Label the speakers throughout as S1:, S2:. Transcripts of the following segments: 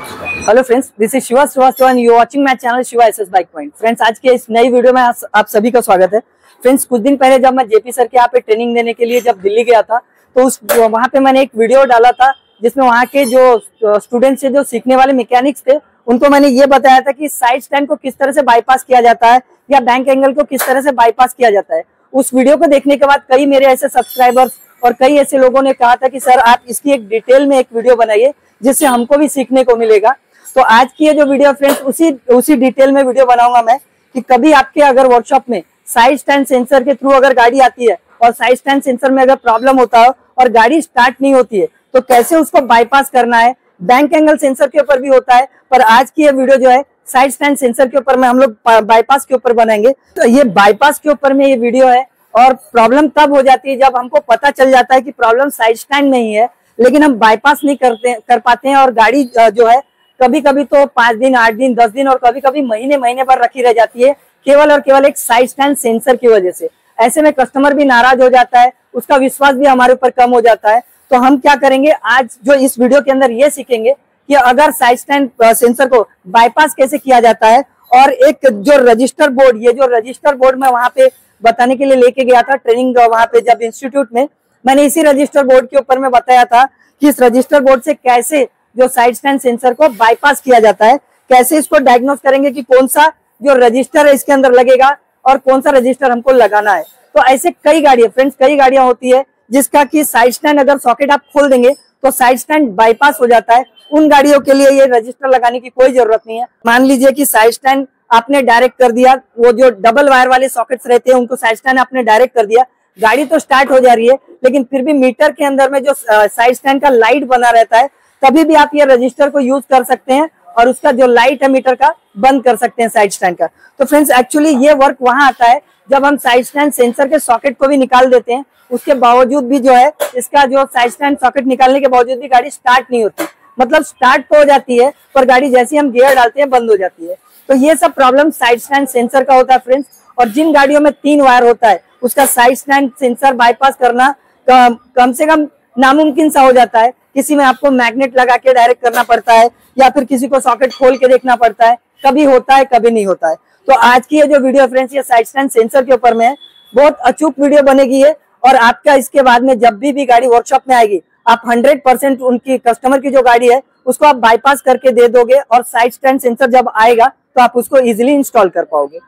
S1: Hello friends, this is Shiva Srivastava and you watching my channel Shiva SS bike point. Friends, आज के इस नई video में आप सभी का स्वागत है। फ्रेंड्स, कुछ दिन पहले जब मैं जेपी सर के यहाँ पे ट्रेनिंग देने के लिए जब दिल्ली गया था, तो वहाँ पे मैंने एक वीडियो डाला था जिसमें वहाँ के जो स्टूडेंट्स थे, जो सीखने वाले मैकेनिक्स थे, उनको मैंने ये बताया था कि साइड स्टैंड को किस तरह से बाईपास किया जाता है या बैंक एंगल को किस तरह से बाईपास किया जाता है। उस वीडियो को देखने के बाद कई मेरे ऐसे सब्सक्राइबर्स और कई ऐसे लोगों ने कहा था कि सर आप इसकी एक डिटेल में एक वीडियो बनाइए जिससे हमको भी सीखने को मिलेगा। तो आज की ये जो वीडियो फ्रेंड्स उसी डिटेल में वीडियो बनाऊंगा मैं कि कभी आपके अगर वर्कशॉप में साइड स्टैंड सेंसर के थ्रू अगर गाड़ी आती है और साइड स्टैंड सेंसर में अगर प्रॉब्लम होता है और गाड़ी स्टार्ट नहीं होती है तो कैसे उसको बाईपास करना है। बैंक एंगल सेंसर के ऊपर भी होता है, पर आज की ये वीडियो जो है साइड स्टैंड सेंसर के ऊपर में हम लोग बाईपास के ऊपर बनाएंगे। तो ये बाईपास के ऊपर में ये वीडियो है और प्रॉब्लम तब हो जाती है जब हमको पता चल जाता है कि प्रॉब्लम साइड स्टैंड में ही है, लेकिन हम बाईपास नहीं कर पाते हैं और गाड़ी जो है कभी कभी तो 5 दिन 8 दिन 10 दिन और कभी कभी महीने भर रखी रह जाती है केवल और केवल एक साइड स्टैंड सेंसर की वजह से। ऐसे में कस्टमर भी नाराज हो जाता है, उसका विश्वास भी हमारे ऊपर कम हो जाता है। तो हम क्या करेंगे, आज जो इस वीडियो के अंदर ये सीखेंगे कि अगर साइड स्टैंड सेंसर को बाईपास कैसे किया जाता है। और एक जो रजिस्टर बोर्ड, ये जो रजिस्टर बोर्ड मैं वहां पे बताने के लिए लेके गया था ट्रेनिंग, वहां पे जब इंस्टीट्यूट में मैंने इसी रजिस्टर बोर्ड के ऊपर में बताया था कि इस रजिस्टर बोर्ड से कैसे जो साइड स्टैंड सेंसर को बाईपास किया जाता है, कैसे इसको डायग्नोस करेंगे कि कौन सा जो रजिस्टर है इसके अंदर लगेगा और कौन सा रजिस्टर हमको लगाना है। तो ऐसे कई गाड़ियां फ्रेंड्स, कई गाड़ियां होती है जिसका कि साइड स्टैंड अगर सॉकेट आप खोल देंगे तो साइड स्टैंड बाईपास हो जाता है। उन गाड़ियों के लिए ये रजिस्टर लगाने की कोई जरूरत नहीं है। मान लीजिए कि साइड स्टैंड आपने डायरेक्ट कर दिया, वो जो डबल वायर वाले सॉकेट्स रहते हैं उनको साइड स्टैंड आपने डायरेक्ट कर दिया, गाड़ी तो स्टार्ट हो जा रही है, लेकिन फिर भी मीटर के अंदर में जो साइड स्टैंड का लाइट बना रहता है, तभी भी आप ये रजिस्टर को यूज कर सकते हैं और उसका जो लाइट है मीटर का बंद कर सकते हैं साइड स्टैंड का। तो फ्रेंड्स, एक्चुअली ये वर्क वहां आता है जब हम साइड स्टैंड सेंसर के सॉकेट को भी निकाल देते हैं, उसके बावजूद भी जो है इसका जो साइड स्टैंड सॉकेट निकालने के बावजूद भी गाड़ी स्टार्ट नहीं होती। मतलब स्टार्ट तो हो जाती है पर गाड़ी जैसे हम गियर डालते हैं बंद हो जाती है। तो ये सब प्रॉब्लम साइड स्टैंड सेंसर का होता है फ्रेंड्स। और जिन गाड़ियों में 3 वायर होता है उसका साइड स्टैंड सेंसर बाईपास करना कम से कम नामुमकिन सा हो जाता है। किसी में आपको मैग्नेट लगा के डायरेक्ट करना पड़ता है या फिर किसी को सॉकेट खोल के देखना पड़ता है, कभी होता है कभी नहीं होता है। तो आज की ये जो वीडियो फ्रेंड्स ये साइड स्टैंड सेंसर के ऊपर में है, बहुत अचूक वीडियो बनेगी है और आपका इसके बाद में जब भी गाड़ी वर्कशॉप में आएगी आप 100% उनकी कस्टमर की जो गाड़ी है उसको आप बाईपास करके दे दोगे और साइड स्टैंड सेंसर जब आएगा तो आप उसको इजिली इंस्टॉल कर पाओगे।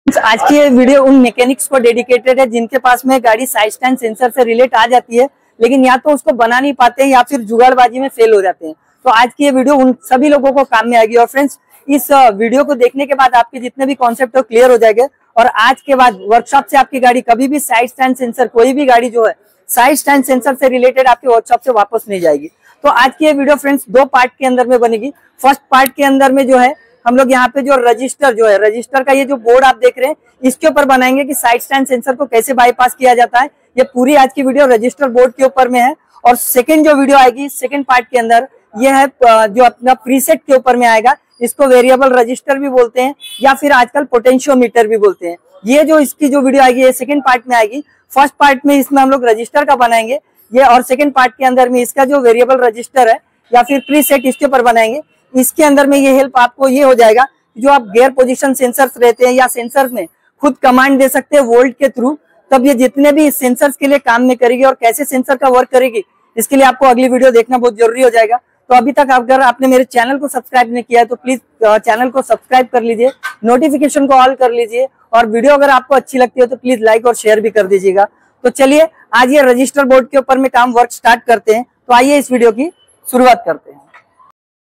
S1: आज की ये वीडियो उन मैकेनिक्स को डेडिकेटेड है जिनके पास में गाड़ी साइड स्टैंड सेंसर से रिलेट आ जाती है, लेकिन या तो उसको बना नहीं पाते हैं या फिर जुगाड़बाजी में फेल हो जाते हैं। तो आज की ये वीडियो उन सभी लोगों को काम में आएगी। और फ्रेंड्स, इस वीडियो को देखने के बाद आपके जितने भी कॉन्सेप्ट हो क्लियर हो जाएंगे और आज के बाद वर्कशॉप से आपकी गाड़ी कभी भी साइड स्टैंड सेंसर, कोई भी गाड़ी जो है साइड स्टैंड सेंसर से रिलेटेड आपके वर्कशॉप से वापस नहीं जाएगी। तो आज की ये वीडियो फ्रेंड्स 2 पार्ट के अंदर में बनेगी। फर्स्ट पार्ट के अंदर में जो है हम लोग यहाँ पे जो रजिस्टर का ये जो बोर्ड आप देख रहे हैं इसके ऊपर बनाएंगे कि साइड स्टैंड सेंसर को कैसे बाईपास किया जाता है। ये पूरी आज की वीडियो रजिस्टर बोर्ड के ऊपर में है। और सेकंड जो वीडियो आएगी सेकंड पार्ट के अंदर ये है जो अपना प्रीसेट के ऊपर में आएगा। इसको वेरिएबल रजिस्टर भी बोलते हैं या फिर आजकल पोटेंशियोमीटर भी बोलते हैं। ये जो इसकी जो वीडियो आएगी ये सेकंड पार्ट में आएगी। फर्स्ट पार्ट में इसमें हम लोग रजिस्टर का बनाएंगे ये, और सेकंड पार्ट के अंदर में इसका जो वेरिएबल रजिस्टर है या फिर प्रीसेट इसके ऊपर बनाएंगे। इसके अंदर में ये हेल्प आपको ये हो जाएगा जो आप गियर पोजीशन सेंसर्स रहते हैं या सेंसर में खुद कमांड दे सकते हैं वोल्ट के थ्रू, तब ये जितने भी सेंसर्स के लिए काम में करेगी और कैसे सेंसर का वर्क करेगी इसके लिए आपको अगली वीडियो देखना बहुत जरूरी हो जाएगा। तो अभी तक अगर आपने मेरे चैनल को सब्सक्राइब नहीं किया है तो प्लीज चैनल को सब्सक्राइब कर लीजिए, नोटिफिकेशन को ऑल कर लीजिए और वीडियो अगर आपको अच्छी लगती है तो प्लीज लाइक और शेयर भी कर दीजिएगा। तो चलिए आज ये रजिस्टर बोर्ड के ऊपर में काम वर्क स्टार्ट करते हैं। तो आइए इस वीडियो की शुरुआत करते हैं।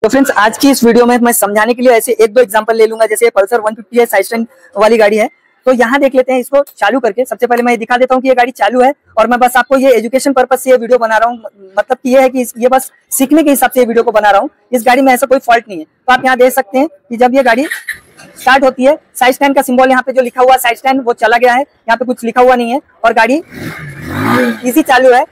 S1: तो फ्रेंड्स, आज की इस वीडियो में मैं समझाने के लिए ऐसे 1-2 एग्जांपल ले लूंगा। जैसे पल्सर 150 है, साइड स्टैंड वाली गाड़ी है, तो यहाँ देख लेते हैं इसको चालू करके। सबसे पहले मैं दिखा देता हूँ कि ये गाड़ी चालू है और मैं बस आपको ये एजुकेशन पर्पज से ये वीडियो बना रहा हूँ। मतलब कि ये है कि ये बस सीखने के हिसाब से ये वीडियो को बना रहा हूँ। इस गाड़ी में ऐसा कोई फॉल्ट नहीं है। तो आप यहाँ देख सकते हैं कि जब ये गाड़ी स्टार्ट होती है साइड स्टैंड का सिंबल यहाँ पे जो लिखा हुआ है साइड स्टैंड वो चला गया है, यहाँ पे कुछ लिखा हुआ नहीं है और गाड़ी इजी चालू है।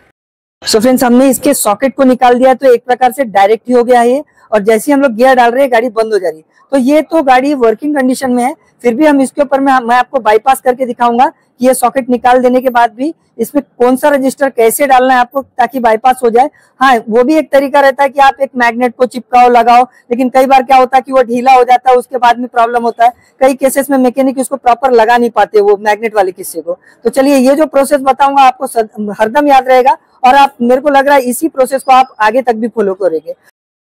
S1: सो फ्रेंड्स, हमने इसके सॉकेट को निकाल दिया तो एक प्रकार से डायरेक्ट ही हो गया है और जैसे ही हम लोग गियर डाल रहे हैं गाड़ी बंद हो जा रही है। तो ये तो गाड़ी वर्किंग कंडीशन में है, फिर भी हम इसके ऊपर मैं आपको बाईपास करके दिखाऊंगा कि ये सॉकेट निकाल देने के बाद भी इसमें कौन सा रजिस्टर कैसे डालना है आपको ताकि बाईपास हो जाए। हाँ, वो भी एक तरीका रहता है कि आप एक मैग्नेट को चिपकाओ लगाओ, लेकिन कई बार क्या होता है कि वो ढीला हो जाता है, उसके बाद में प्रॉब्लम होता है। कई केसेस में मैकेनिक उसको प्रॉपर लगा नहीं पाते वो मैग्नेट वाले किस्से को। तो चलिए ये जो प्रोसेस बताऊंगा आपको हरदम याद रहेगा और आप मेरे को लग रहा है इसी प्रोसेस को आप आगे तक भी फॉलो करेंगे।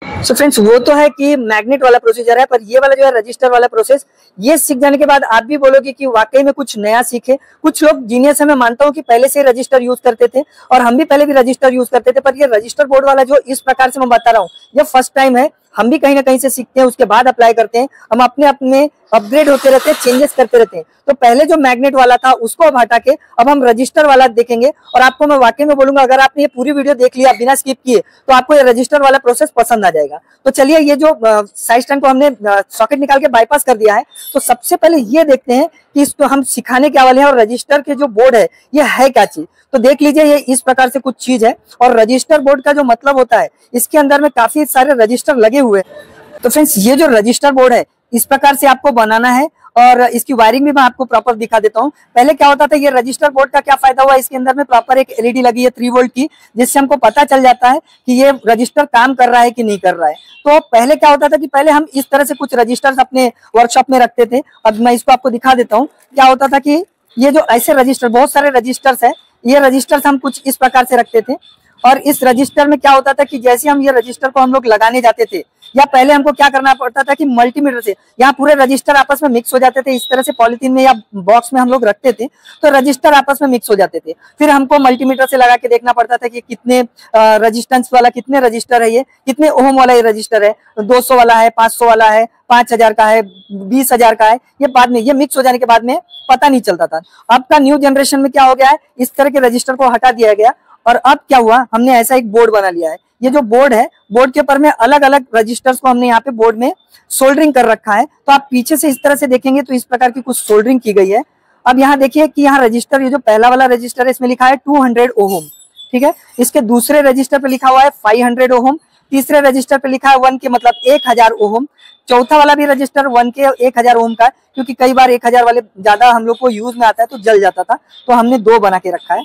S1: सो फ्रेंड्स, वो तो है कि मैग्नेट वाला प्रोसीजर है, पर ये वाला जो है रजिस्टर वाला प्रोसेस, ये सीख जाने के बाद आप भी बोलोगे कि वाकई में कुछ नया सीखे। कुछ लोग जीनियस है, मैं मानता हूँ कि पहले से रजिस्टर यूज करते थे और हम भी पहले भी रजिस्टर यूज करते थे, पर ये रजिस्टर बोर्ड वाला जो इस प्रकार से मैं बता रहा हूँ, ये फर्स्ट टाइम है। हम भी कहीं ना कहीं से सीखते हैं, उसके बाद अप्लाई करते हैं। हम अपने अपने अपग्रेड होते रहते हैं, चेंजेस करते रहते हैं। तो पहले जो मैग्नेट वाला था उसको अब हटा के अब हम रजिस्टर वाला देखेंगे और आपको मैं वाकई में बोलूंगा, अगर आपने ये पूरी वीडियो देख लिया बिना स्किप किए तो आपको ये रजिस्टर वाला प्रोसेस पसंद आ जाएगा। तो चलिए, ये जो साइड स्टैंड को हमने सॉकेट निकाल के बाईपास कर दिया है, तो सबसे पहले ये देखते हैं कि इसको हम सिखाने क्या वाले हैं और रजिस्टर के जो बोर्ड है ये है क्या चीज। तो देख लीजिए, ये इस प्रकार से कुछ चीज है और रजिस्टर बोर्ड का जो मतलब होता है, इसके अंदर में काफी सारे रजिस्टर लगे हुए हैं। तो फ्रेंड्स, ये जो रजिस्टर बोर्ड है इस प्रकार से आपको बनाना है और इसकी वायरिंग भी मैं आपको प्रॉपर दिखा देता हूँ। पहले क्या होता था, ये रजिस्टर बोर्ड का क्या फायदा हुआ, इसके अंदर में प्रॉपर एक एलईडी लगी है 3 वोल्ट की, जिससे हमको पता चल जाता है कि ये रजिस्टर काम कर रहा है कि नहीं कर रहा है। तो पहले क्या होता था कि पहले हम इस तरह से कुछ रजिस्टर्स अपने वर्कशॉप में रखते थे। अब मैं इसको आपको दिखा देता हूँ। क्या होता था कि ये जो ऐसे रजिस्टर, बहुत सारे रजिस्टर्स है, ये रजिस्टर्स हम कुछ इस प्रकार से रखते थे और इस रजिस्टर में क्या होता था कि जैसे हम ये रजिस्टर को हम लोग लगाने जाते थे, या पहले हमको क्या करना पड़ता था कि मल्टीमीटर से यहाँ पूरे रजिस्टर आपस में मिक्स हो जाते थे। इस तरह से पॉलिथीन में या बॉक्स में हम लोग रखते थे तो रजिस्टर आपस में मिक्स हो जाते थे। फिर हमको मल्टीमीटर से लगा के देखना पड़ता था कि कितने रजिस्टेंस वाला कितने रजिस्टर है, ये कितने ओम वाला ये रजिस्टर है, 200 वाला है, 500 वाला है, 5000 का है, 20,000 का है। ये बाद में ये मिक्स हो जाने के बाद में पता नहीं चलता था। अब का न्यू जनरेशन में क्या हो गया है, इस तरह के रजिस्टर को हटा दिया गया और अब क्या हुआ, हमने ऐसा एक बोर्ड बना लिया है। ये जो बोर्ड है, बोर्ड के ऊपर में अलग अलग रजिस्टर्स को हमने यहाँ पे बोर्ड में सोल्डरिंग कर रखा है। तो आप पीछे से इस तरह से देखेंगे तो इस प्रकार की कुछ सोल्डरिंग की गई है। अब यहाँ देखिए कि यहाँ रजिस्टर, ये जो पहला वाला रजिस्टर है इसमें लिखा है 200 ओम, ठीक है। इसके दूसरे रजिस्टर पे लिखा हुआ है 500 ओम, तीसरे रजिस्टर पे लिखा है 1 के मतलब 1000 ओम, चौथा वाला भी रजिस्टर 1 के 1000 ओम का, क्योंकि कई बार 1000 वाले ज्यादा हम लोग को यूज में आता है तो जल जाता था, तो हमने 2 बना के रखा है।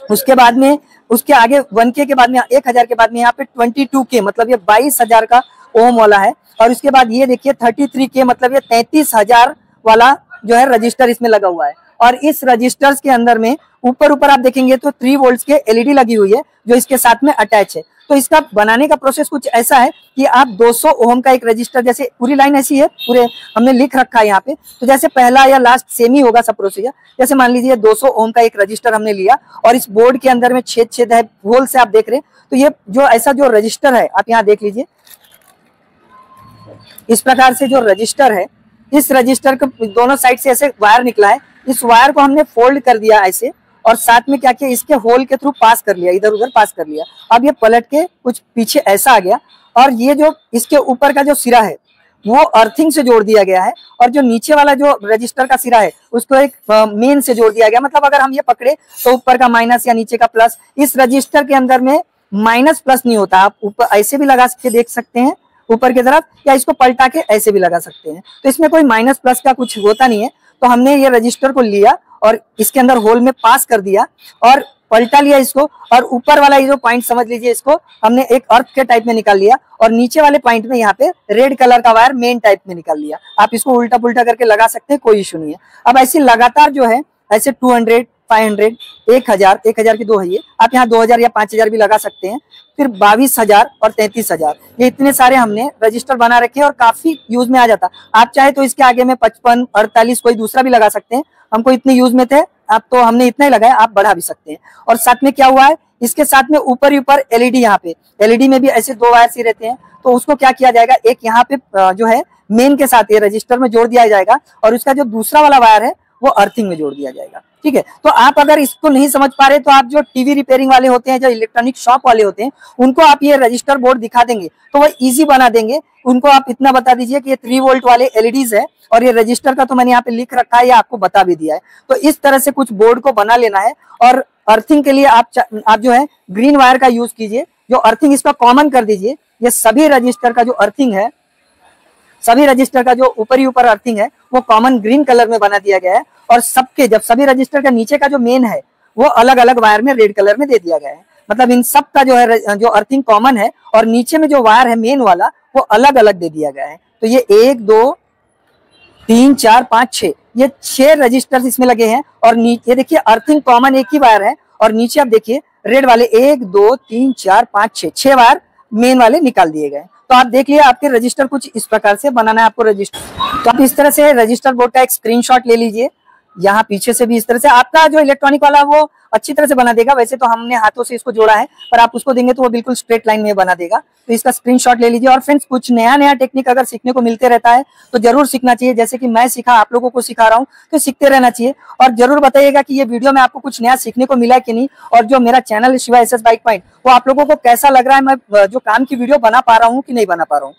S1: उसके बाद में उसके आगे 1K के बाद में 1000 के बाद में यहाँ पे 22K मतलब ये 22,000 का ओम वाला है। और उसके बाद ये देखिए 33K मतलब ये 33,000 वाला जो है रजिस्टर इसमें लगा हुआ है। और इस रजिस्टर्स के अंदर में ऊपर आप देखेंगे तो 3 वोल्ट के एलईडी लगी हुई है जो इसके साथ में अटैच है। तो इसका बनाने का प्रोसेस कुछ ऐसा है कि आप 200 ओम का एक रजिस्टर, जैसे पूरी लाइन ऐसी है, पूरे हमने लिख रखा है यहाँ पे, तो जैसे पहला या लास्ट सेम ही होगा सब प्रोसीजर। जैसे मान लीजिए 200 ओम का एक रजिस्टर हमने लिया और इस बोर्ड के अंदर में छेद है, होल से आप देख रहे हैं। तो ये जो ऐसा जो रजिस्टर है आप यहाँ देख लीजिए, इस प्रकार से जो रजिस्टर है, इस रजिस्टर के दोनों साइड से ऐसे वायर निकला है। इस वायर को हमने फोल्ड कर दिया ऐसे और साथ में क्या किया, इसके होल के थ्रू पास कर लिया, इधर उधर पास कर लिया। अब ये पलट के कुछ पीछे ऐसा आ गया और ये जो इसके ऊपर का जो सिरा है वो अर्थिंग से जोड़ दिया गया है और जो नीचे वाला जो रजिस्टर का सिरा है उसको एक मेन से जोड़ दिया गया। मतलब अगर हम ये पकड़े तो ऊपर का माइनस या नीचे का प्लस। इस रजिस्टर के अंदर में माइनस प्लस नहीं होता, आप ऊपर ऐसे भी लगा के देख सकते हैं ऊपर की तरफ, या इसको पलटा के ऐसे भी लगा सकते हैं। तो इसमें कोई माइनस प्लस का कुछ होता नहीं है। तो हमने ये रजिस्टर को लिया और इसके अंदर होल में पास कर दिया और पलटा लिया इसको, और ऊपर वाला ये जो पॉइंट समझ लीजिए इसको हमने एक अर्थ के टाइप में निकाल लिया और नीचे वाले पॉइंट में यहाँ पे रेड कलर का वायर मेन टाइप में निकाल लिया। आप इसको उल्टा पुल्टा करके लगा सकते हैं, कोई इशू नहीं है। अब ऐसे लगातार जो है ऐसे 200, 500, 1000 की 2 है ये, आप यहाँ 2000 या 5000 भी लगा सकते हैं। फिर 22,000 और 33,000, ये इतने सारे हमने रजिस्टर बना रखे हैं और काफी यूज में आ जाता। आप चाहे तो इसके आगे में 55, 48 कोई दूसरा भी लगा सकते हैं। हमको इतने यूज में थे, आप तो हमने इतना ही लगाया, आप बढ़ा भी सकते हैं। और साथ में क्या हुआ है, इसके साथ में ऊपर ही ऊपर एलईडी, यहाँ पे एलईडी में भी ऐसे 2 वायर ही रहते हैं। तो उसको क्या किया जाएगा, एक यहाँ पे जो है मेन के साथ ये रजिस्टर में जोड़ दिया जाएगा और उसका जो दूसरा वाला वायर है वो अर्थिंग में जोड़ दिया जाएगा। ठीक है, तो आप अगर इसको नहीं समझ पा रहे तो आप जो टीवी रिपेयरिंग वाले होते हैं, जो इलेक्ट्रॉनिक शॉप वाले होते हैं, उनको आप ये रजिस्टर बोर्ड दिखा देंगे तो वो इजी बना देंगे। उनको आप इतना बता दीजिए कि ये 3 वोल्ट वाले एलईडीज है और ये रजिस्टर का तो मैंने यहाँ पे लिख रखा है, या आपको बता भी दिया है। तो इस तरह से कुछ बोर्ड को बना लेना है। और अर्थिंग के लिए आप जो है ग्रीन वायर का यूज कीजिए। जो अर्थिंग इसका कॉमन कर दीजिए, ये सभी रजिस्टर का जो अर्थिंग है सभी रजिस्टर का जो ऊपर अर्थिंग है वो कॉमन ग्रीन कलर में बना दिया गया है, और सबके जब सभी रजिस्टर का नीचे का जो मेन है वो अलग अलग वायर में रेड कलर में दे दिया गया है। मतलब इन सब का जो है जो अर्थिंग कॉमन है, और नीचे में जो वायर है मेन वाला वो अलग अलग दे दिया गया है। तो ये 1 2 3 4 5 6 ये 6 रजिस्टर्स इसमें लगे हैं, और नीचे देखिए अर्थिंग कॉमन एक ही वायर है, और नीचे आप देखिए रेड वाले 1 2 3 4 5 6 वायर मेन वाले निकाल दिए गए। तो आप देख लिए आपके रजिस्टर कुछ इस प्रकार से बनाना है आपको रजिस्टर। तो आप इस तरह से रजिस्टर बोर्ड का एक स्क्रीनशॉट ले लीजिए। यहाँ पीछे से भी इस तरह से आपका जो इलेक्ट्रॉनिक वाला वो अच्छी तरह से बना देगा। वैसे तो हमने हाथों से इसको जोड़ा है, पर आप उसको देंगे तो वो बिल्कुल स्ट्रेट लाइन में बना देगा। तो इसका स्क्रीनशॉट ले लीजिए। और फ्रेंड्स, कुछ नया टेक्निक अगर सीखने को मिलते रहता है तो जरूर सीखना चाहिए। जैसे कि मैं सीखा, आप लोगों को सिखा रहा हूँ, तो सीखते रहना चाहिए। और जरूर बताइएगा कि ये वीडियो में आपको कुछ नया सीखने को मिला है कि नहीं, और जो मेरा चैनल है शिवा एसएस बाइक पॉइंट, वो आप लोगों को कैसा लग रहा है, मैं जो काम की वीडियो बना पा रहा हूँ कि नहीं बना पा रहा हूँ।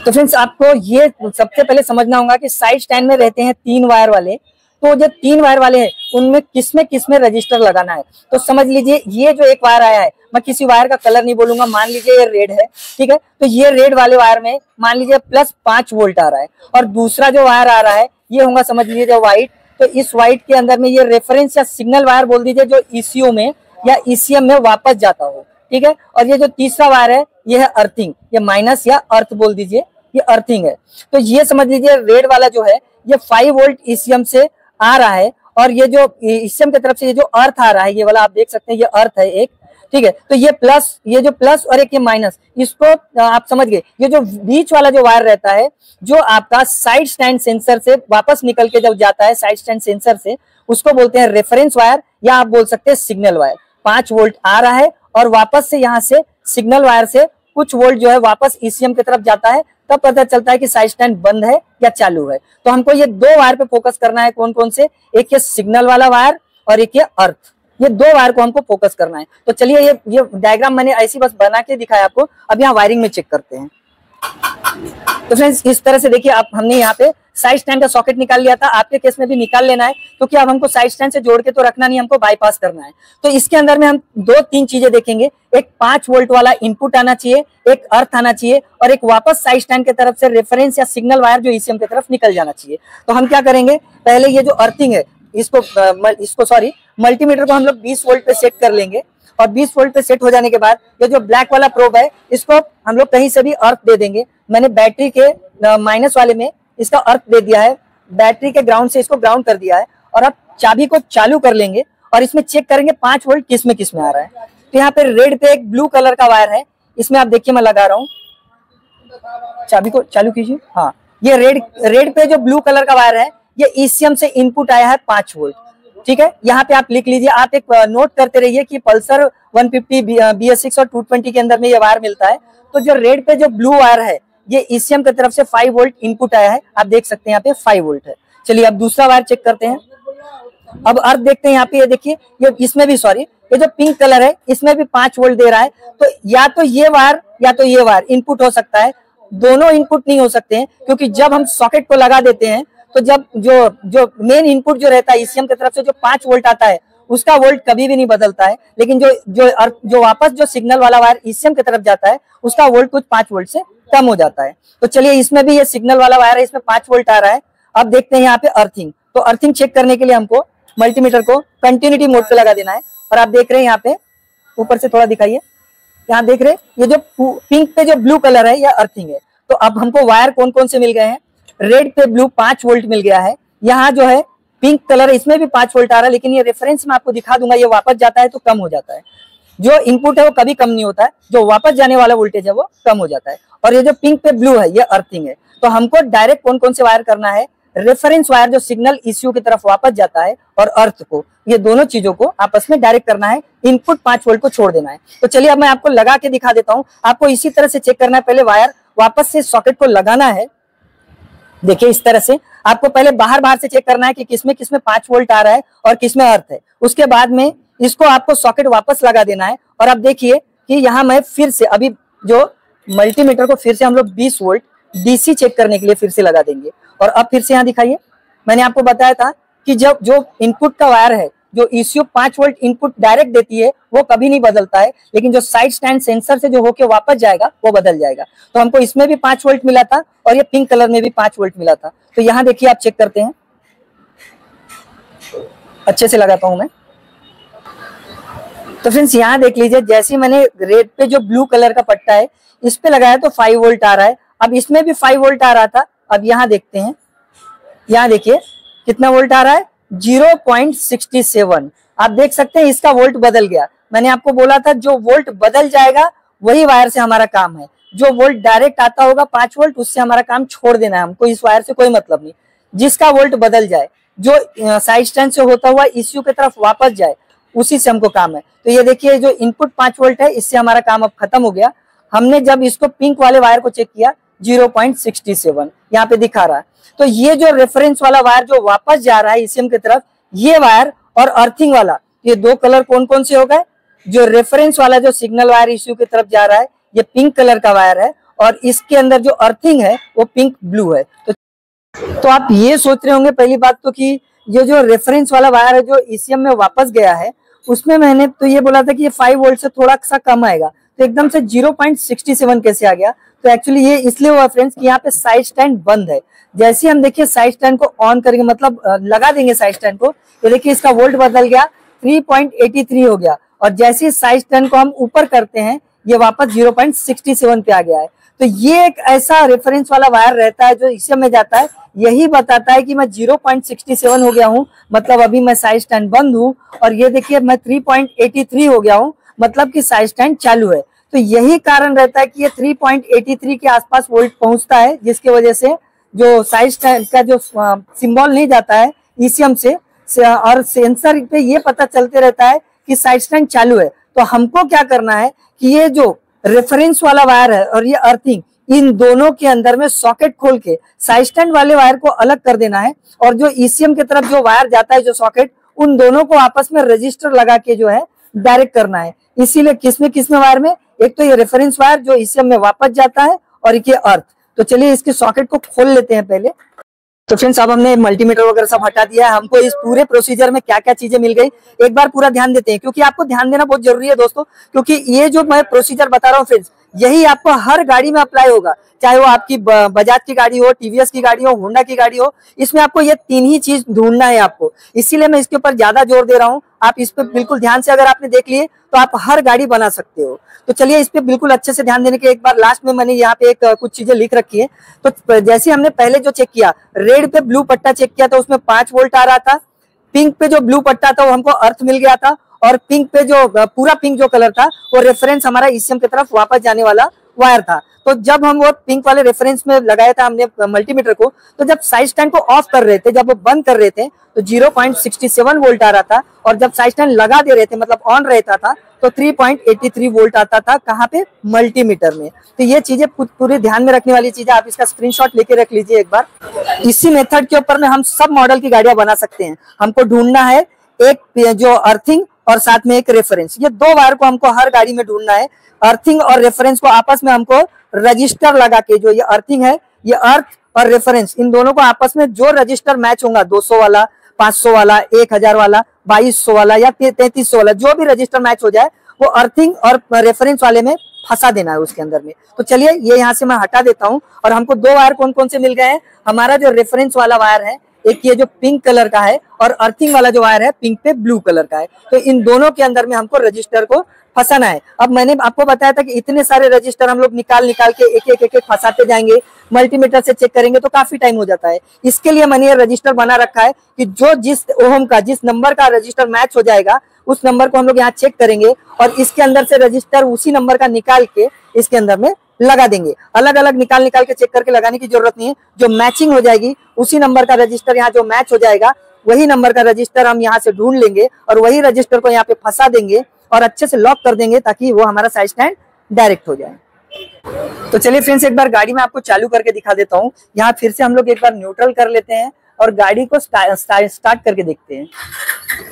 S1: तो फ्रेंड्स, आपको ये सबसे पहले समझना होगा कि साइड स्टैंड में रहते हैं 3 वायर वाले। तो जो 3 वायर वाले हैं उनमें किसमें रजिस्टर लगाना है। तो समझ लीजिए ये जो एक वायर आया है, मैं किसी वायर का कलर नहीं बोलूंगा, मान लीजिए ये रेड है, ठीक है। तो ये रेड वाले वायर में मान लीजिए +5 वोल्ट आ रहा है, और दूसरा जो वायर आ रहा है ये होगा समझ लीजिए जो व्हाइट। तो इस व्हाइट के अंदर में ये रेफरेंस या सिग्नल वायर बोल दीजिए, जो ईसीयू में या ईसीएम में वापस जाता हो, ठीक है। और ये जो तीसरा वायर है ये है अर्थिंग, ये माइनस या अर्थ बोल दीजिए, ये अर्थिंग है। तो ये समझ लीजिए रेड वाला जो है ये 5 वोल्ट ईसीएम से आ रहा है, और ये जो ईसीएम की तरफ से ये जो अर्थ आ रहा है, ये वाला आप देख सकते हैं, ये अर्थ है एक, ठीक है। तो ये जो प्लस और एक ये माइनस, इसको आप समझ गए। ये जो बीच वाला जो वायर रहता है, जो आपका साइड स्टैंड सेंसर से वापस निकल के जब जाता है साइड स्टैंड सेंसर से, उसको बोलते हैं रेफरेंस वायर, या आप बोल सकते हैं सिग्नल वायर। 5 वोल्ट आ रहा है और वापस से यहाँ से सिग्नल वायर से कुछ वोल्ट जो है वापस ईसीएम की तरफ जाता है, तब पता चलता है कि साइड स्टैंड बंद है या चालू है। तो हमको ये 2 वायर पे फोकस करना है। कौन कौन से? एक ये सिग्नल वाला वायर और एक ये अर्थ। ये 2 वायर को हमको फोकस करना है। तो चलिए ये डायग्राम मैंने ऐसी बस बना के दिखाया आपको। अब यहाँ वायरिंग में चेक करते हैं। तो फ्रेंड्स, इस तरह से देखिए, आप हमने यहाँ पे साइड स्टैंड का सॉकेट निकाल लिया था। आपके केस में भी निकाल लेना है, क्योंकि अब हमको साइड स्टैंड से जोड़ के तो रखना नहीं, हमको बाईपास करना है। तो इसके अंदर में हम 2-3 चीजें देखेंगे। एक 5 वोल्ट वाला इनपुट आना चाहिए, एक अर्थ आना चाहिए, और एक वापस साइड स्टैंड की तरफ से रेफरेंस या सिग्नल वायर जो ईसीएम की तरफ निकल जाना चाहिए। तो हम क्या करेंगे, पहले ये जो अर्थिंग है इसको मल्टीमीटर को हम लोग 20 वोल्ट पे सेट कर लेंगे। और 20 वोल्ट पे सेट हो जाने के बाद ये जो ब्लैक वाला प्रोब है, इसको हम लोग कहीं से भी अर्थ दे देंगे। मैंने बैटरी के माइनस वाले में इसका अर्थ दे दिया है, बैटरी के ग्राउंड से इसको ग्राउंड कर दिया है। और अब चाबी को चालू कर लेंगे और इसमें चेक करेंगे 5 वोल्ट किस में आ रहा है। तो यहाँ पे रेड पे एक ब्लू कलर का वायर है, इसमें आप देखिए मैं लगा रहा हूँ। चाबी को चालू कीजिए। हाँ, ये रेड पे जो ब्लू कलर का वायर है, ये ईसीएम से इनपुट आया है 5 वोल्ट, ठीक है। यहाँ पे आप लिख लीजिए, आप एक नोट करते रहिए कि पल्सर 150 BS6 और 220 के अंदर में ये वायर मिलता है। तो जो रेड पे जो ब्लू वायर है, ये ईसीएम की तरफ से 5 वोल्ट इनपुट आया है। आप देख सकते हैं यहाँ पे 5 वोल्ट है। चलिए अब दूसरा वायर चेक करते हैं। अब अर्थ देखते हैं। यहाँ पे ये देखिए, ये इसमें भी ये जो पिंक कलर है, इसमें भी 5 वोल्ट दे रहा है। तो या तो ये वायर या तो ये वायर इनपुट हो सकता है। दोनों इनपुट नहीं हो सकते हैं, क्योंकि जब हम सॉकेट को लगा देते हैं तो जब जो मेन इनपुट जो रहता है ईसीएम की तरफ से जो 5 वोल्ट आता है, उसका वोल्ट कभी भी नहीं बदलता है। लेकिन जो वापस जो सिग्नल वाला वायर ईसीएम की तरफ जाता है, उसका वोल्ट कुछ 5 वोल्ट से कम हो जाता है। तो चलिए, इसमें भी ये सिग्नल वाला वायर है, इसमें 5 वोल्ट आ रहा है। अब देखते हैं यहाँ पे अर्थिंग। तो अर्थिंग चेक करने के लिए हमको मल्टीमीटर को कंटिन्यूटी मोड पे लगा देना है। और आप देख रहे हैं यहाँ पे, ऊपर से थोड़ा दिखाइए, यहाँ देख रहे हैं ये जो पिंक पे जो ब्लू कलर है, यह अर्थिंग है। तो अब हमको वायर कौन कौन से मिल गए हैं? रेड पे ब्लू 5 वोल्ट मिल गया है। यहाँ जो है पिंक कलर है, इसमें भी 5 वोल्ट आ रहा है, लेकिन ये रेफरेंस में आपको दिखा दूंगा, ये वापस जाता है तो कम हो जाता है। जो इनपुट है वो कभी कम नहीं होता है, जो वापस जाने वाला वोल्टेज है वो कम हो जाता है। और ये जो पिंक पे ब्लू है, ये अर्थिंग है। तो हमको डायरेक्ट कौन कौन से वायर करना है? रेफरेंस वायर जो सिग्नल ईसीयू की तरफ वापस जाता है, और अर्थ को, ये दोनों चीजों को आपस में डायरेक्ट करना है। इनपुट 5 वोल्ट को छोड़ देना है। तो चलिए अब मैं आपको लगा के दिखा देता हूँ। आपको इसी तरह से चेक करना है। पहले वायर वापस से सॉकेट को लगाना है। देखिए, इस तरह से आपको पहले बाहर से चेक करना है कि किसमें 5 वोल्ट आ रहा है और किसमें अर्थ है। उसके बाद में इसको आपको सॉकेट वापस लगा देना है। और अब देखिए कि यहाँ मैं फिर से अभी जो मल्टीमीटर को फिर से हम लोग 20 वोल्ट डीसी चेक करने के लिए फिर से लगा देंगे। और अब फिर से यहाँ दिखाइए, मैंने आपको बताया था कि जब जो इनपुट का वायर है जो ECU 5 वोल्ट इनपुट डायरेक्ट देती है वो कभी नहीं बदलता है, लेकिन जो साइड स्टैंड सेंसर से जो होके वापस जाएगा वो बदल जाएगा। तो हमको इसमें भी 5 वोल्ट मिला था और ये पिंक कलर में भी 5 वोल्ट मिला था। तो यहाँ देखिए आप चेक करते हैं, अच्छे से लगाता हूं मैं। तो फ्रेंड्स यहाँ देख लीजिए, जैसे मैंने रेड पे जो ब्लू कलर का पट्टा है इस पे लगाया तो 5 वोल्ट आ रहा है। अब इसमें भी 5 वोल्ट आ रहा था। अब यहाँ देखते हैं, यहाँ देखिए कितना वोल्ट आ रहा है, 0.67। आप देख सकते हैं इसका वोल्ट बदल गया। मैंने आपको बोला था जो वोल्ट बदल जाएगा वही वायर से हमारा काम है। जो वोल्ट डायरेक्ट आता होगा 5 वोल्ट, उससे हमारा काम छोड़ देना है, हमको इस वायर से कोई मतलब नहीं। जिसका वोल्ट बदल जाए, जो साइड स्टैंड से होता हुआ ECU की तरफ वापस जाए, उसी से हमको काम है। तो ये देखिए जो इनपुट 5 वोल्ट है, इससे हमारा काम अब खत्म हो गया। हमने जब इसको पिंक वाले वायर को चेक किया 0.67 यहाँ पे दिखा रहा है। तो ये जो रेफरेंस वाला वायर जो वापस जा रहा है ECM की तरफ, ये वायर और अर्थिंग वाला, ये दो कलर कौन कौन से हो गए? जो रेफरेंस वाला जो सिग्नल वायर ECU की तरफ जा रहा है ये पिंक कलर का वायर है, और इसके अंदर जो अर्थिंग है वो पिंक ब्लू है। तो आप ये सोच रहे होंगे पहली बात तो कि ये जो रेफरेंस वाला वायर है जो ECM में वापस गया है, उसमें मैंने तो ये बोला था कि ये 5 वोल्ट से थोड़ा सा कम आएगा, तो एकदम से 0.67 कैसे आ गया? तो एक्चुअली ये इसलिए हुआ फ्रेंड्स कि यहाँ पे साइड स्टैंड बंद है। जैसे हम देखिए साइड स्टैंड को ऑन करेंगे, मतलब लगा देंगे साइड स्टैंड को, ये देखिए इसका वोल्ट बदल गया, 3.83 हो गया। और जैसे ही साइड स्टैंड को हम ऊपर करते हैं ये वापस 0.67 पे आ गया है। तो ये एक ऐसा रेफरेंस वाला वायर रहता है जो ECM में जाता है, यही बताता है कि मैं 0.67 हो गया हूँ, मतलब अभी मैं साइड स्टैंड बंद हूँ। और ये देखिए मैं 3.83 हो गया हूँ, मतलब कि साइड स्टैंड चालू है। तो यही कारण रहता है कि ये 3.83 के आसपास वोल्ट पहुंचता है, जिसकी वजह से जो साइड स्टैंड का जो सिंबल नहीं जाता है ECM से, और सेंसर पे ये पता चलते रहता है कि साइड स्टैंड चालू है। तो हमको क्या करना है कि ये जो रेफरेंस वाला वायर है और ये अर्थिंग, इन दोनों के अंदर में सॉकेट खोल के साइड स्टैंड वाले वायर को अलग कर देना है, और जो ECM की तरफ जो वायर जाता है जो सॉकेट, उन दोनों को आपस में रजिस्टर लगा के जो है डायरेक्ट करना है। इसीलिए किसमें वायर में, एक तो ये रेफरेंस वायर जो ECM में वापस जाता है, और एक ये अर्थ। तो चलिए इसके सॉकेट को खोल लेते हैं पहले। तो फ्रेंड्स अब हमने मल्टीमीटर वगैरह सब हटा दिया है। हमको इस पूरे प्रोसीजर में क्या क्या चीजें मिल गई एक बार पूरा ध्यान देते हैं, क्योंकि आपको ध्यान देना बहुत जरूरी है दोस्तों, क्योंकि ये जो मैं प्रोसीजर बता रहा हूँ फ्रेंड्स, यही आपको हर गाड़ी में अप्लाई होगा, चाहे वो आपकी बजाज की गाड़ी हो, TVS की गाड़ी हो, होंडा की गाड़ी हो। इसमें आपको ये 3 ही चीज ढूंढना है आपको, इसीलिए मैं इसके ऊपर ज्यादा जोर दे रहा हूँ। आप इस पे बिल्कुल ध्यान से अगर आपने देख लिए तो आप हर गाड़ी बना सकते हो। तो चलिए इस पे बिल्कुल अच्छे से ध्यान देने के एक बार लास्ट में मैंने यहाँ पे कुछ चीजें लिख रखी है। तो जैसे हमने पहले जो चेक किया, रेड पे ब्लू पट्टा चेक किया तो उसमें 5 वोल्ट आ रहा था। पिंक पे जो ब्लू पट्टा था वो हमको अर्थ मिल गया था, और पिंक पे जो पूरा पिंक जो कलर था वो रेफरेंस हमारा ECM की तरफ वापस जाने वाला वायर था। तो जब हम वो पिंक वाले रेफरेंस में लगाया था हमने मल्टीमीटर को, तो जब साइड स्टैंड को ऑफ कर रहे थे, जब वो बंद कर रहे थे, तो 0.67 वोल्ट आ रहा था, और जब साइड स्टैंड लगा दे रहे थे मतलब ऑन रहता था तो 3.83 वोल्ट आता था। कहाँ पे? मल्टीमीटर में। तो ये चीजें पूरे ध्यान में रखने वाली चीजें, आप इसका स्क्रीनशॉट लेके रख लीजिए एक बार। इसी मेथड के ऊपर में हम सब मॉडल की गाड़ियां बना सकते हैं। हमको ढूंढना है एक जो अर्थिंग और साथ में एक रेफरेंस, ये 2 वायर को हमको हर गाड़ी में ढूंढना है। अर्थिंग और रेफरेंस को आपस में हमको रजिस्टर लगा के, जो ये अर्थिंग है, ये अर्थ और रेफरेंस, इन दोनों को आपस में जो रजिस्टर मैच होगा, 200 वाला, 500 वाला, 1000 वाला, 2200 वाला या 3300 वाला, जो भी रजिस्टर मैच हो जाए वो अर्थिंग और रेफरेंस वाले में फंसा देना है उसके अंदर में। तो चलिए ये यहाँ से मैं हटा देता हूँ, और हमको 2 वायर कौन कौन से मिल गए हैं। हमारा जो रेफरेंस वाला वायर है, एक ये जो पिंक कलर का है, और अर्थिंग वाला जो वायर है पिंक पे ब्लू कलर का है। तो इन दोनों के अंदर में हमको रजिस्टर को फंसाना है। अब मैंने आपको बताया था कि इतने सारे रजिस्टर हम लोग निकाल के एक फंसाते जाएंगे, मल्टीमीटर से चेक करेंगे तो काफी टाइम हो जाता है। इसके लिए मैंने ये रजिस्टर बना रखा है कि जो जिस ओम का, जिस नंबर का रजिस्टर मैच हो जाएगा, उस नंबर को हम लोग यहाँ चेक करेंगे, और इसके अंदर से रजिस्टर उसी नंबर का निकाल के इसके अंदर में लगा देंगे। अलग अलग निकाल के चेक करके लगाने की जरूरत नहीं है। जो मैचिंग हो जाएगी उसी नंबर का रजिस्टर, यहाँ जो मैच हो जाएगा वही नंबर का रजिस्टर हम यहाँ से ढूंढ लेंगे, और वही रजिस्टर को यहाँ पे फंसा देंगे और अच्छे से लॉक कर देंगे, ताकि वो हमारा साइड स्टैंड डायरेक्ट हो जाए। तो चलिए फ्रेंड्स एक बार गाड़ी में आपको चालू करके दिखा देता हूँ। यहाँ फिर से हम लोग एक बार न्यूट्रल कर लेते हैं और गाड़ी को स्टार्ट करके देखते हैं।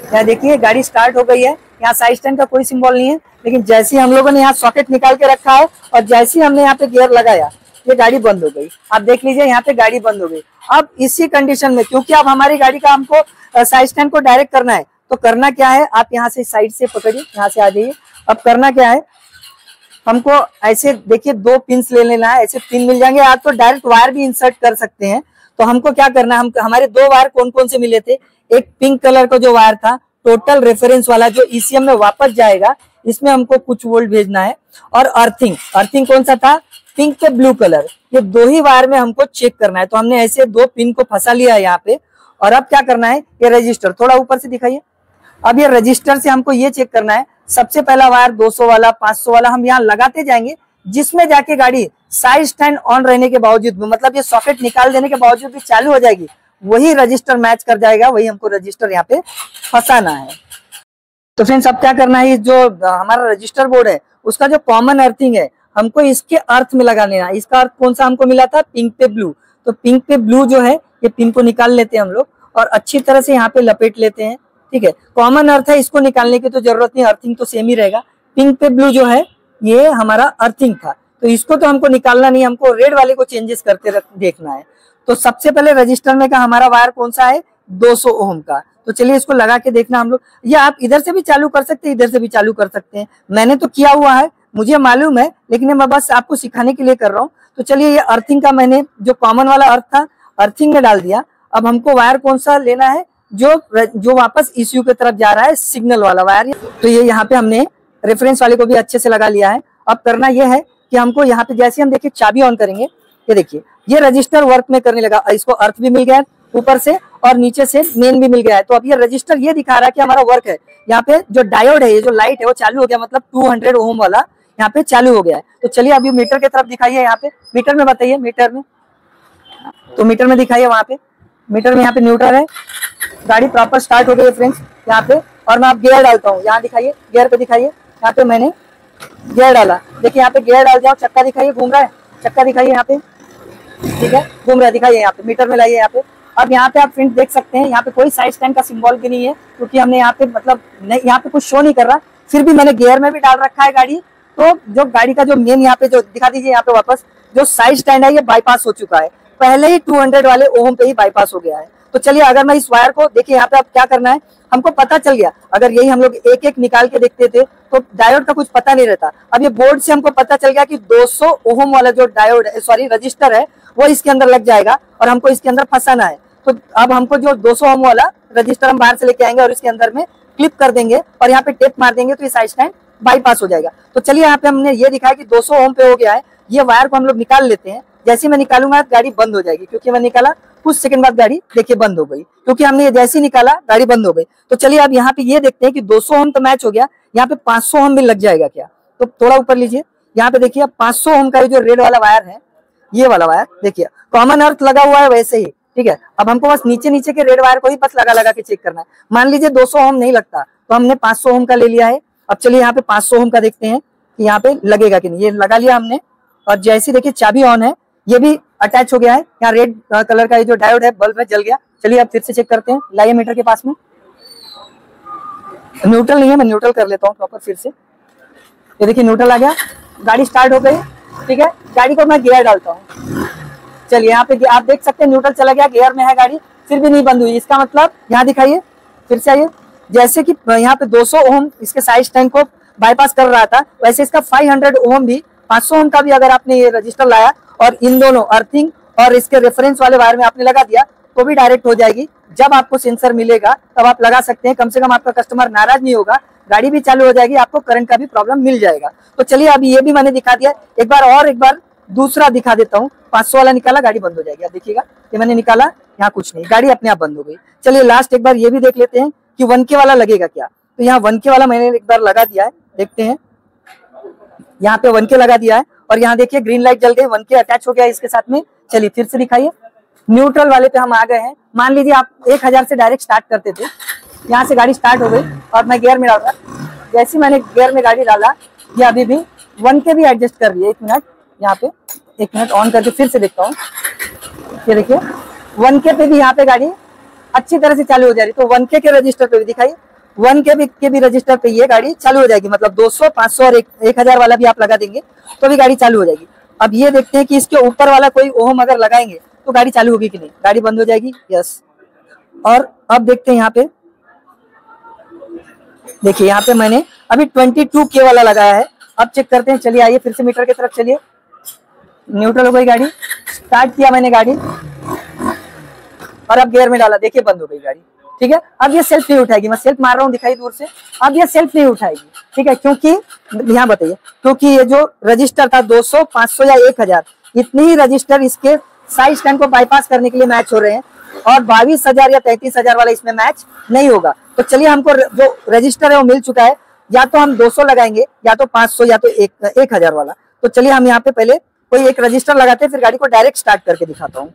S1: यहाँ देखिए गाड़ी स्टार्ट हो गई है। यहाँ साइड स्टैंड का कोई सिंबल नहीं है, लेकिन जैसे ही हम लोगों ने यहाँ सॉकेट निकाल के रखा है और जैसे ही हमने यहाँ पे गियर लगाया, ये गाड़ी बंद हो गई। आप देख लीजिए यहाँ पे गाड़ी बंद हो गई। अब इसी कंडीशन में, क्योंकि अब हमारी गाड़ी का हमको साइड स्टैंड को डायरेक्ट करना है, तो करना क्या है, आप यहाँ से साइड से पकड़िए, यहाँ से आ जाइए। अब करना क्या है, हमको ऐसे देखिए 2 पिंस ले लेना है, ऐसे 3 मिल जाएंगे। आप तो डायरेक्ट वायर भी इंसर्ट कर सकते हैं। तो हमको क्या करना है, हम हमारे 2 वायर कौन कौन से मिले थे, एक पिंक कलर का जो वायर था टोटल रेफरेंस वाला जो ईसीएम में वापस जाएगा, इसमें हमको कुछ वोल्ट भेजना है। और अर्थिंग कौन सा था, पिंक पे ब्लू कलर, ये 2 ही वायर में हमको चेक करना है। तो हमने ऐसे 2 पिन को फंसा लिया है यहाँ पे। और अब क्या करना है, ये रजिस्टर थोड़ा ऊपर से दिखाइए। अब ये रजिस्टर से हमको ये चेक करना है, सबसे पहला वायर 200 वाला 500 वाला हम यहाँ लगाते जाएंगे, जिसमें जाके गाड़ी साइड स्टैंड ऑन रहने के बावजूद भी, मतलब ये सॉकेट निकाल देने के बावजूद भी चालू हो जाएगी, वही रजिस्टर मैच कर जाएगा, वही हमको रजिस्टर यहाँ पे फंसाना है। तो फ्रेंड्स अब क्या करना है, जो हमारा रजिस्टर बोर्ड है उसका जो कॉमन अर्थिंग है हमको इसके अर्थ में लगा लेना है। इसका अर्थ कौन सा हमको मिला था, पिंक पे ब्लू। तो पिंक पे ब्लू जो है ये पिन को निकाल लेते हैं हम लोग और अच्छी तरह से यहाँ पे लपेट लेते हैं। ठीक है, कॉमन अर्थ है, इसको निकालने की तो जरूरत नहीं, अर्थिंग तो सेम ही रहेगा। पिंक पे ब्लू जो है ये हमारा अर्थिंग था, तो इसको तो हमको निकालना नहीं, हमको रेड वाले को चेंजेस करते देखना है। तो सबसे पहले रजिस्टर में का हमारा वायर कौन सा है, 200 ओम का। तो चलिए इसको लगा के देखना हम लोग। ये आप इधर से भी चालू कर सकते हैं, इधर से भी चालू कर सकते हैं, मैंने तो किया हुआ है, मुझे मालूम है, लेकिन मैं बस आपको सिखाने के लिए कर रहा हूँ। तो चलिए ये अर्थिंग का मैंने जो कॉमन वाला अर्थ था अर्थिंग में डाल दिया। अब हमको वायर कौन सा लेना है, जो वापस ईसीयू की तरफ जा रहा है, सिग्नल वाला वायर। तो ये यहाँ पे हमने रेफरेंस वाले को भी अच्छे से लगा लिया है। अब करना ये है कि हमको यहाँ पे जैसे हम देखिए चाबी ऑन करेंगे, ये देखिए ये रजिस्टर वर्क में करने लगा, इसको अर्थ भी मिल गया ऊपर से और नीचे से मेन भी मिल गया है। तो अब ये रजिस्टर ये दिखा रहा है कि हमारा वर्क है। यहाँ पे जो डायोड है, ये जो लाइट है वो चालू हो गया, मतलब 200 ओम वाला यहाँ पे चालू हो गया है। तो चलिए अभी मीटर की तरफ दिखाइए, यहाँ पे मीटर में बताइए, मीटर में, तो मीटर में दिखाइए, वहां पे मीटर में यहाँ पे न्यूट्रल है, गाड़ी प्रॉपर स्टार्ट हो गई है फ्रेंड्स यहाँ पे। और मैं आप गियर डालता हूँ, यहाँ दिखाइए, गियर पे दिखाइए, यहाँ पे मैंने गियर डाला, देखिए यहाँ पे गियर डाल जाओ, चक्का दिखाइए घूम रहा है, चक्का दिखाइए यहाँ पे, ठीक है घूम रहा है, दिखाइए यहाँ पे, मीटर में लाइए यहाँ पे। अब यहाँ पे आप फ्रेंड्स देख सकते हैं, यहाँ पे कोई साइड स्टैंड का सिंबल भी नहीं है, क्योंकि हमने यहाँ पे मतलब यहाँ पे कुछ शो नहीं कर रहा, फिर भी मैंने गियर में भी डाल रखा है गाड़ी। तो जो गाड़ी का जो मेन यहाँ पे जो दिखा दीजिए, यहाँ पे वापस जो साइड स्टैंड है ये बाईपास हो चुका है, पहले ही 200 वाले ओम पे ही बाईपास हो गया है। तो चलिए अगर मैं इस वायर को देखिए, यहाँ पे अब क्या करना है, हमको पता चल गया, अगर यही हम लोग एक एक निकाल के देखते थे तो डायोड का कुछ पता नहीं रहता। अब ये बोर्ड से हमको पता चल गया कि 200 ओम वाला जो डायोड सॉरी रजिस्टर है वो इसके अंदर लग जाएगा और हमको इसके अंदर फंसाना है। तो अब हमको जो 200 ओम वाला रजिस्टर हम बाहर से लेके आएंगे और इसके अंदर में क्लिप कर देंगे और यहाँ पे टेप मार देंगे, तो ये साइड स्टैंड बाईपास हो जाएगा। तो चलिए यहाँ पे हमने ये दिखाया कि 200 ओम पे हो गया है, ये वायर को हम लोग निकाल लेते हैं। जैसे मैं निकालूंगा गाड़ी बंद हो जाएगी, क्योंकि मैं निकाला कुछ सेकंड बाद गाड़ी देखिए बंद हो गई, क्योंकि हमने ये जैसे ही निकाला गाड़ी बंद हो गई। तो चलिए अब यहाँ पे ये देखते हैं कि 200 ओम तो मैच हो गया, यहाँ पे 500 ओम भी लग जाएगा क्या। तो थोड़ा ऊपर लीजिए, यहाँ पे देखिए 500 ओम का जो रेड वाला वायर है, ये वाला वायर देखिए कॉमन अर्थ लगा हुआ है वैसे ही, ठीक है। अब हमको बस नीचे नीचे के रेड वायर को ही बस लगा के चेक करना है। मान लीजिए 200 ओम नहीं लगता, तो हमने 500 ओम का ले लिया है। अब चलिए यहाँ पे 500 ओम का देखते हैं कि यहाँ पे लगेगा कि नहीं। ये लगा लिया हमने और जैसे देखिए चाबी ऑन है, ये भी अटैच हो गया है, यहाँ रेड कलर का ये जो डायोड है बल्ब में जल गया। चलिए अब फिर से चेक करते हैं, लाइए मीटर के पास में, न्यूट्रल नहीं है, मैं न्यूट्रल कर लेता हूँ प्रॉपर फिर से। ये देखिए न्यूट्रल आ गया, गाड़ी स्टार्ट हो गई, ठीक है। गाड़ी को मैं गियर डालता हूँ, चलिए यहाँ पे आप देख सकते हैं न्यूट्रल चला गया, गियर में है गाड़ी, फिर भी नहीं बंद हुई। इसका मतलब यहाँ दिखाइए, फिर से आइए, जैसे कि यहाँ पे 200 ओम इसके साइड स्टैंड को बाईपास कर रहा था, वैसे इसका 500 ओम भी 500 ओम का भी अगर आपने ये रजिस्टर लाया और इन दोनों अर्थिंग और इसके रेफरेंस वाले वायर में आपने लगा दिया तो भी डायरेक्ट हो जाएगी। जब आपको सेंसर मिलेगा तब आप लगा सकते हैं, कम से कम आपका कस्टमर नाराज नहीं होगा, गाड़ी भी चालू हो जाएगी, आपको करंट का भी प्रॉब्लम मिल जाएगा। तो चलिए अभी ये भी मैंने दिखा दिया, एक बार दूसरा दिखा देता हूँ। 500 वाला निकाला, गाड़ी बंद हो जाएगी। अब देखिएगा ये मैंने निकाला, यहाँ कुछ नहीं, गाड़ी अपने आप बंद हो गई। चलिए लास्ट एक बार ये भी देख लेते हैं कि 1K वाला लगेगा क्या। तो यहाँ 1K वाला मैंने एक बार लगा दिया है, देखते हैं। यहाँ पे 1K लगा दिया है और यहाँ देखिए ग्रीन लाइट जल गई, 1K अटैच हो गया इसके साथ में। चलिए फिर से दिखाइए, न्यूट्रल वाले पे हम आ गए हैं। मान लीजिए आप 1000 से डायरेक्ट स्टार्ट करते थे, यहाँ से गाड़ी स्टार्ट हो गई और मैं गियर में डाला, जैसे मैंने गियर में गाड़ी डाला ये अभी भी 1K भी एडजस्ट कर रही है। 1 मिनट, यहाँ पे 1 मिनट ऑन करके फिर से देखता हूँ। ये देखिए 1K पे भी यहाँ पे गाड़ी अच्छी तरह से चालू हो जा रही। तो 1K के रजिस्टर पे भी दिखाइए, 1K के भी रजिस्टर पे ये गाड़ी चालू हो जाएगी। मतलब 200, 500 और 1000 वाला भी आप लगा देंगे तो भी गाड़ी चालू हो जाएगी। अब ये देखते हैं कि इसके ऊपर वाला कोई ओम अगर लगाएंगे तो गाड़ी चालू होगी कि नहीं, गाड़ी बंद हो जाएगी, यस। और अब देखते हैं यहाँ पे देखिए यहाँ पे मैंने अभी 22K वाला लगाया है। अब चेक करते हैं, चलिए आइए फिर से मीटर की तरफ चलिए। न्यूट्रल हो गई गाड़ी, स्टार्ट किया मैंने गाड़ी और अब गियर में डाला, देखिए बंद हो गई गाड़ी। ठीक है, अब ये सेल्फ नहीं उठाएगी, मैं सेल्फ मार रहा हूँ दिखाई दूर से, अब ये सेल्फ नहीं उठाएगी। ठीक है, क्योंकि यहाँ बताइए, क्योंकि ये जो रजिस्टर था 200, 500 या 1000, इतने ही रजिस्टर इसके साइड स्टैंड को बाईपास करने के लिए मैच हो रहे हैं और 22,000 या 33,000 वाला इसमें मैच नहीं होगा। तो चलिए, हमको जो रजिस्टर है वो मिल चुका है, या तो हम 200 लगाएंगे या तो 500 या तो 1000 वाला। तो चलिए हम यहाँ पे पहले कोई एक रजिस्टर लगाते हैं, फिर गाड़ी को डायरेक्ट स्टार्ट करके दिखाता हूँ।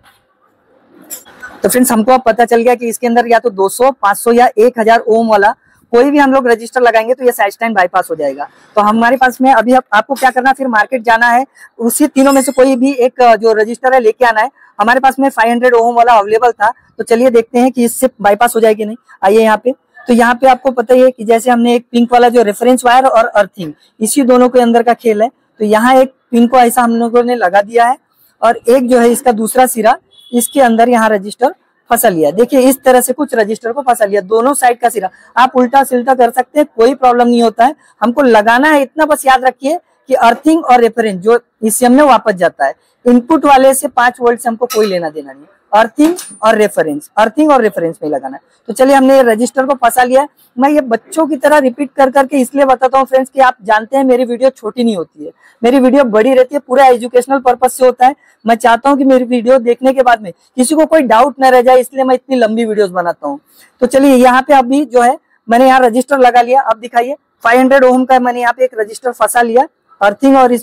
S1: तो फ्रेंड्स, हमको अब पता चल गया कि इसके अंदर या तो 200, 500 या 1000 ओम वाला कोई भी हम लोग रजिस्टर लगाएंगे तो ये साइड स्टैंड बाईपास हो जाएगा। तो हमारे पास में अभी आपको क्या करना है, फिर मार्केट जाना है, उसी तीनों में से कोई भी एक जो रजिस्टर है लेके आना है। हमारे पास में 500 ओम वाला अवेलेबल था, तो चलिए देखते हैं कि इससे बाईपास हो जाएगी नहीं। आइए यहाँ पे, तो यहाँ पे आपको पता ही है कि जैसे हमने एक पिंक वाला जो रेफरेंस वायर और अर्थिंग, इसी दोनों के अंदर का खेल है। तो यहाँ एक पिन को ऐसा हम लोगों ने लगा दिया है और एक जो है इसका दूसरा सिरा इसके अंदर यहाँ रजिस्टर फंसा लिया। देखिए इस तरह से कुछ रजिस्टर को फंसा लिया, दोनों साइड का सिरा। आप उल्टा सिल्टा कर सकते हैं, कोई प्रॉब्लम नहीं होता है। हमको लगाना है इतना, बस याद रखिए कि अर्थिंग और रेफरेंस जो इसी में वापस जाता है, इनपुट वाले से 5 वोल्ट से हमको कोई लेना देना नहीं। अर्थिंग और रेफरेंस में लगाना है। तो चलिए, हमने रजिस्टर को फंसा लिया। मैं ये बच्चों की तरह रिपीट कर करके इसलिए बताता हूँ फ्रेंड्स कि आप जानते हैं मेरी वीडियो छोटी नहीं होती है, मेरी वीडियो बड़ी रहती है, पूरा एजुकेशनल पर्पज से होता है। मैं चाहता हूँ कि मेरी वीडियो देखने के बाद में किसी को कोई डाउट न रह जाए, इसलिए मैं इतनी लंबी वीडियोस बनाता हूँ। तो चलिए, यहाँ पे अभी जो है मैंने यहाँ रजिस्टर लगा लिया। अब दिखाइए, 500 ओम का मैंने यहाँ पे एक रजिस्टर फंसा लिया, अर्थिंग और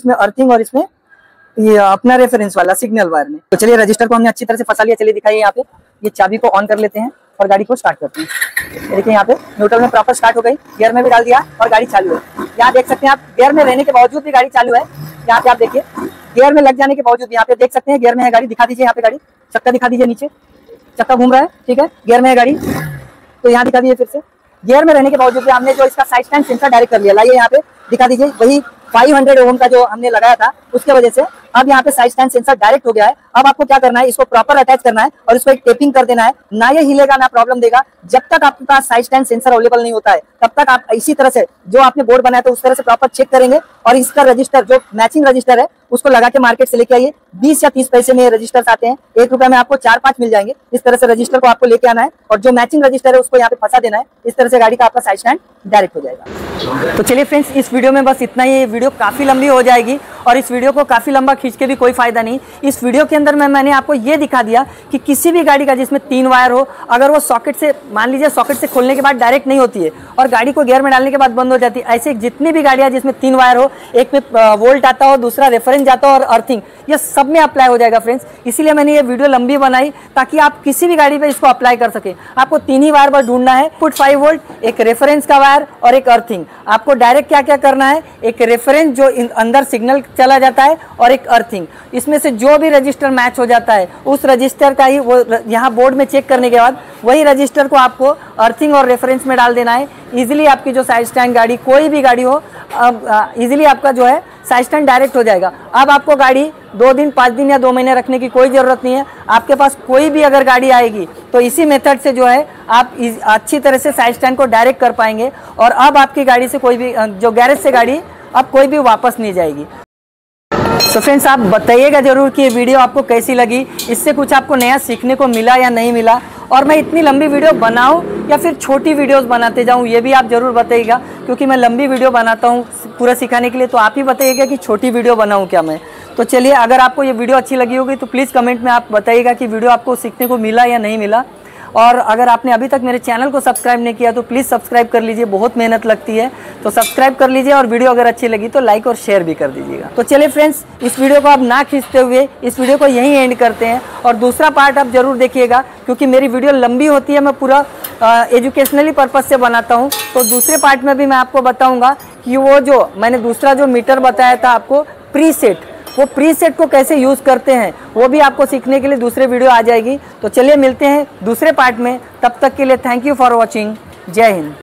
S1: इसमें ये अपना रेफरेंस वाला सिग्नल वायर में। तो चलिए, रजिस्टर को हमने अच्छी तरह से फंसा लिया। चलिए दिखाइए, यहाँ पे ये चाबी को ऑन कर लेते हैं और गाड़ी को स्टार्ट करते हैं। देखिए यहाँ पे न्यूट्रल में प्रॉपर स्टार्ट हो गई, गियर में भी डाल दिया और गाड़ी चालू है। यहाँ देख सकते हैं आप, गियर में रहने के बावजूद भी गाड़ी चालू है। यहाँ पे आप देखिए, गियर में लग जाने के बावजूद यहाँ पे देख सकते हैं गियर में है गाड़ी। दिखा दीजिए यहाँ पे गाड़ी, चक्का दिखा दीजिए, नीचे चक्का घूम रहा है। ठीक है, गियर में है गाड़ी। तो यहाँ दिखा दीजिए फिर से, गियर में रहने के बावजूद भी हमने जो इसका साइड स्टैंड सेंसर डायरेक्ट कर लिया। लाइए यहाँ पे दिखा दीजिए, वही 500 ओम का जो हमने लगाया था उसके वजह से अब यहाँ पे साइड स्टैंड सेंसर डायरेक्ट हो गया है। अब आपको क्या करना है, इसको प्रॉपर अटैच करना है और इसको एक टेपिंग कर देना है। ना ये हिलेगा ना प्रॉब्लम देगा। जब तक आपके पास साइड स्टैंड सेंसर अवेलेबल नहीं होता है, तब तक आप इसी तरह से जो आपने बोर्ड बनाया था उस तरह से प्रॉपर चेक करेंगे और इसका रजिस्टर जो मैचिंग रजिस्टर है उसको लगा के मार्केट से लेके आइए। 20 या 30 पैसे में रजिस्टर्स आते हैं, 1 रुपए में आपको 4-5 मिल जाएंगे। इस तरह से रजिस्टर को आपको लेके आना है और जो मैचिंग रजिस्टर है उसको यहाँ पे फंसा देना है। इस तरह से गाड़ी का आपका साइड स्टैंड डायरेक्ट हो जाएगा। तो चलिए फ्रेंड्स, इस वीडियो में बस इतना ही। वीडियो काफी लंबी हो जाएगी और इस वीडियो को काफी लंबा खींच के भी कोई फायदा नहीं। इस वीडियो के अंदर मैंने आपको ये दिखा दिया कि किसी भी गाड़ी का जिसमें 3 वायर हो, अगर वो सॉकेट से, मान लीजिए सॉकेट से खोलने के बाद डायरेक्ट नहीं होती है और गाड़ी को गियर में डालने के बाद बंद हो जाती है, ऐसे जितनी भी गाड़ियां जिसमें 3 वायर हो, एक में वोल्ट आता हो, दूसरा रेफरेंस जाता हो और अर्थिंग, ये सब में अप्लाई हो जाएगा फ्रेंड्स। इसीलिए मैंने ये वीडियो लंबी बनाई ताकि आप किसी भी गाड़ी पे इसको अप्लाई कर सके। आपको 3 ही वायर पर ढूंढना है, पुट 5 वोल्ट, एक रेफरेंस का वायर और एक अर्थिंग। आपको डायरेक्ट क्या क्या करना है, एक रेफरेंस जो अंदर सिग्नल चला जाता है और एक अर्थिंग। इसमें से जो भी रजिस्टर मैच हो जाता है उस रजिस्टर का ही वो यहाँ बोर्ड में चेक करने के बाद वही रजिस्टर को आपको अर्थिंग और रेफरेंस में डाल देना है। इजीली आपकी जो साइड स्टैंड गाड़ी, कोई भी गाड़ी हो, अब इजीली आपका जो है साइड स्टैंड डायरेक्ट हो जाएगा। अब आपको गाड़ी 2 दिन, 5 दिन या 2 महीने रखने की कोई ज़रूरत नहीं है। आपके पास कोई भी अगर गाड़ी आएगी तो इसी मेथड से जो है आप अच्छी तरह से साइड स्टैंड को डायरेक्ट कर पाएंगे और अब आपकी गाड़ी से कोई भी, जो गैरेज से गाड़ी अब कोई भी वापस नहीं जाएगी। तो फ्रेंड्स, आप बताइएगा जरूर कि ये वीडियो आपको कैसी लगी, इससे कुछ आपको नया सीखने को मिला या नहीं मिला, और मैं इतनी लंबी वीडियो बनाऊं या फिर छोटी वीडियोस बनाते जाऊं, ये भी आप जरूर बताइएगा, क्योंकि मैं लंबी वीडियो बनाता हूं पूरा सिखाने के लिए। तो आप ही बताइएगा कि छोटी वीडियो बनाऊं क्या मैं। तो चलिए, अगर आपको ये वीडियो अच्छी लगी होगी तो प्लीज़ कमेंट में आप बताइएगा कि वीडियो आपको सीखने को मिला या नहीं मिला। और अगर आपने अभी तक मेरे चैनल को सब्सक्राइब नहीं किया तो प्लीज़ सब्सक्राइब कर लीजिए, बहुत मेहनत लगती है। तो सब्सक्राइब कर लीजिए और वीडियो अगर अच्छी लगी तो लाइक और शेयर भी कर दीजिएगा। तो चलिए फ्रेंड्स, इस वीडियो को आप ना खींचते हुए इस वीडियो को यहीं एंड करते हैं और दूसरा पार्ट आप जरूर देखिएगा, क्योंकि मेरी वीडियो लंबी होती है, मैं पूरा एजुकेशनली पर्पज से बनाता हूँ। तो दूसरे पार्ट में भी मैं आपको बताऊँगा कि वो जो मैंने दूसरा जो मीटर बताया था आपको प्रीसेट, वो प्रीसेट को कैसे यूज़ करते हैं वो भी आपको सीखने के लिए दूसरे वीडियो आ जाएगी। तो चलिए मिलते हैं दूसरे पार्ट में, तब तक के लिए थैंक यू फॉर वॉचिंग। जय हिंद।